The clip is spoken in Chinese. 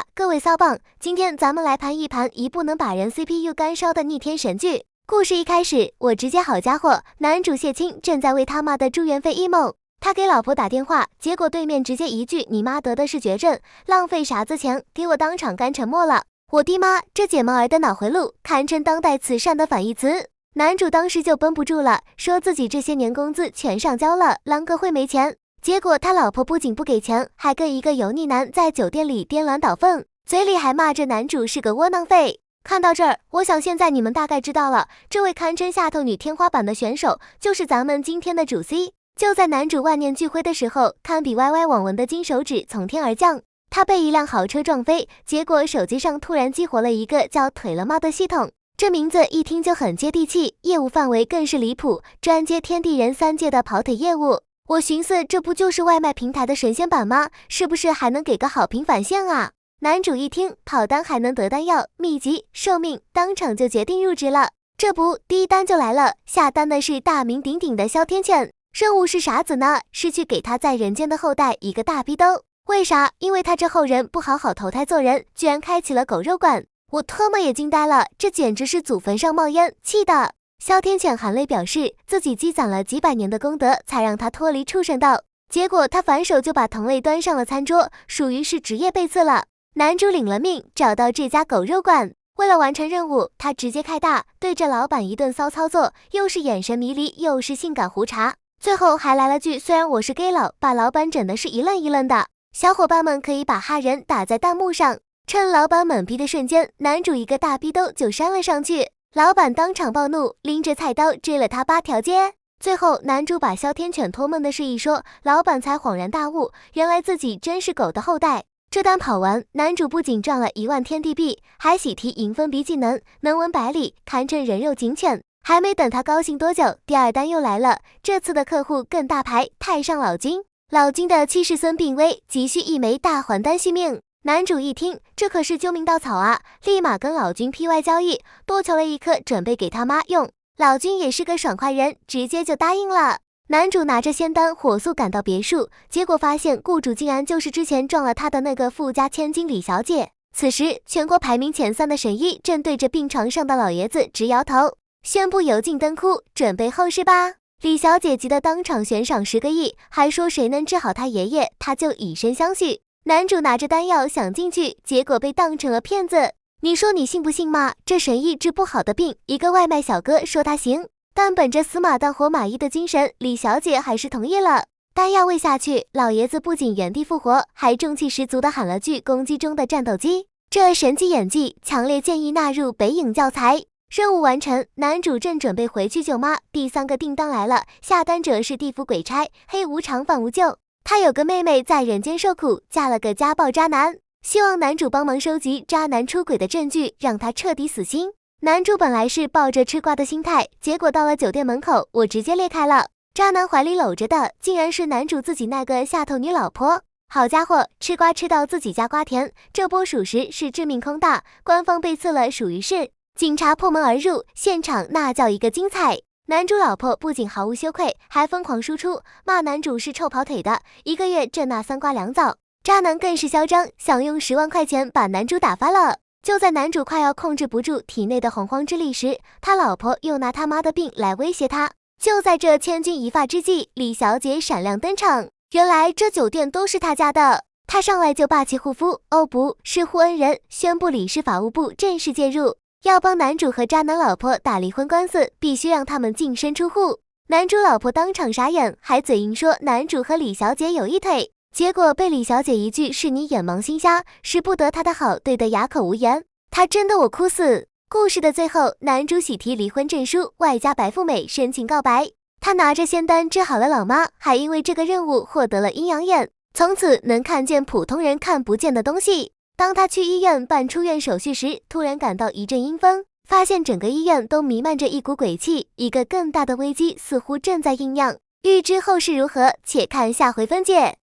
啦，各位骚棒，今天咱们来盘一盘一部能把人 CPU 干烧的逆天神剧。故事一开始，我直接好家伙，男主谢清正在为他妈的住院费 emo， 他给老婆打电话，结果对面直接一句你妈得的是绝症，浪费啥子钱，给我当场干沉默了。我的妈，这解梦儿的脑回路堪称当代慈善的反义词。男主当时就绷不住了，说自己这些年工资全上交了，啷个会没钱？结果他老婆不仅不给钱，还跟一个油腻男在酒店里颠鸾倒凤，嘴里还骂着男主是个窝囊废。看到这儿，我想现在你们大概知道了，这位堪称下头女天花板的选手就是咱们今天的主 C。就在男主万念俱灰的时候，堪比 YY 网文的金手指从天而降，他被一辆豪车撞飞，结果手机上突然激活了一个叫腿了吗的系统。这名字一听就很接地气，业务范围更是离谱，专接天地人三界的跑腿业务。我寻思这不就是外卖平台的神仙版吗？是不是还能给个好评返现啊？男主一听跑单还能得丹药秘籍寿命，当场就决定入职了。这不，第一单就来了，下单的是大名鼎鼎的哮天犬。任务是啥子呢？是去给他在人间的后代一个大逼兜。为啥？因为他这后人不好好投胎做人，居然开启了狗肉馆。我特么也惊呆了，这简直是祖坟上冒烟，气的。哮天犬含泪表示，自己积攒了几百年的功德，才让他脱离畜生道。结果他反手就把同类端上了餐桌，属于是职业背刺了。男主领了命，找到这家狗肉馆。为了完成任务，他直接开大，对着老板一顿骚操作，又是眼神迷离，又是性感胡茬，最后还来了句虽然我是 gay 佬，把老板整的是一愣一愣的。小伙伴们可以把哈人打在弹幕上。趁老板懵逼的瞬间，男主一个大逼兜就扇了上去。老板当场暴怒，拎着菜刀追了他8条街。最后男主把哮天犬托梦的事一说，老板才恍然大悟，原来自己真是狗的后代。这单跑完，男主不仅赚了1万天地币，还喜提银分鼻技能，能文百里，堪称人肉警犬。还没等他高兴多久，第二单又来了，这次的客户更大牌，太上老君。老君的妻室孙病危，急需一枚大还丹续命。男主一听，这可是救命稻草啊，立马跟老君 PY 交易，多求了1颗，准备给他妈用。老君也是个爽快人，直接就答应了。男主拿着仙丹火速赶到别墅，结果发现雇主竟然就是之前撞了他的那个富家千金李小姐。此时全国排名前3的神医正对着病床上的老爷子直摇头，宣布油尽灯枯，准备后事吧。李小姐急得当场悬赏10个亿，还说谁能治好他爷爷，他就以身相许。男主拿着丹药想进去，结果被当成了骗子。你说你信不信吗？这神医治不好的病，一个外卖小哥说他行，但本着死马当活马医的精神，李小姐还是同意了。丹药喂下去，老爷子不仅原地复活，还中气十足地喊了句攻击中的战斗机。这神级演技，强烈建议纳入北影教材。任务完成，男主正准备回去救妈，第3个订单来了，下单者是地府鬼差，黑无常反无咎。他有个妹妹在人间受苦，嫁了个家暴渣男，希望男主帮忙收集渣男出轨的证据，让他彻底死心。男主本来是抱着吃瓜的心态，结果到了酒店门口，我直接裂开了。渣男怀里搂着的竟然是男主自己那个下头女老婆。好家伙，吃瓜吃到自己家瓜甜，这波属实是致命空大，官方被刺了属于是。警察破门而入，现场那叫一个精彩。男主老婆不仅毫无羞愧，还疯狂输出，骂男主是臭跑腿的，1个月挣那3瓜2枣。渣男更是嚣张，想用10万块钱把男主打发了。就在男主快要控制不住体内的洪荒之力时，他老婆又拿他妈的病来威胁他。就在这千钧一发之际，李小姐闪亮登场，原来这酒店都是他家的。他上来就霸气护肤，哦不是护恩人，宣布理事法务部正式介入。要帮男主和渣男老婆打离婚官司，必须让他们净身出户。男主老婆当场傻眼，还嘴硬说男主和李小姐有一腿，结果被李小姐一句是你眼盲心瞎，识不得他的好对得哑口无言。他真的我哭死。故事的最后，男主喜提离婚证书，外加白富美深情告白。他拿着仙丹治好了老妈，还因为这个任务获得了阴阳眼，从此能看见普通人看不见的东西。当他去医院办出院手续时，突然感到一阵阴风，发现整个医院都弥漫着一股鬼气，一个更大的危机似乎正在酝酿。欲知后事如何，且看下回分解。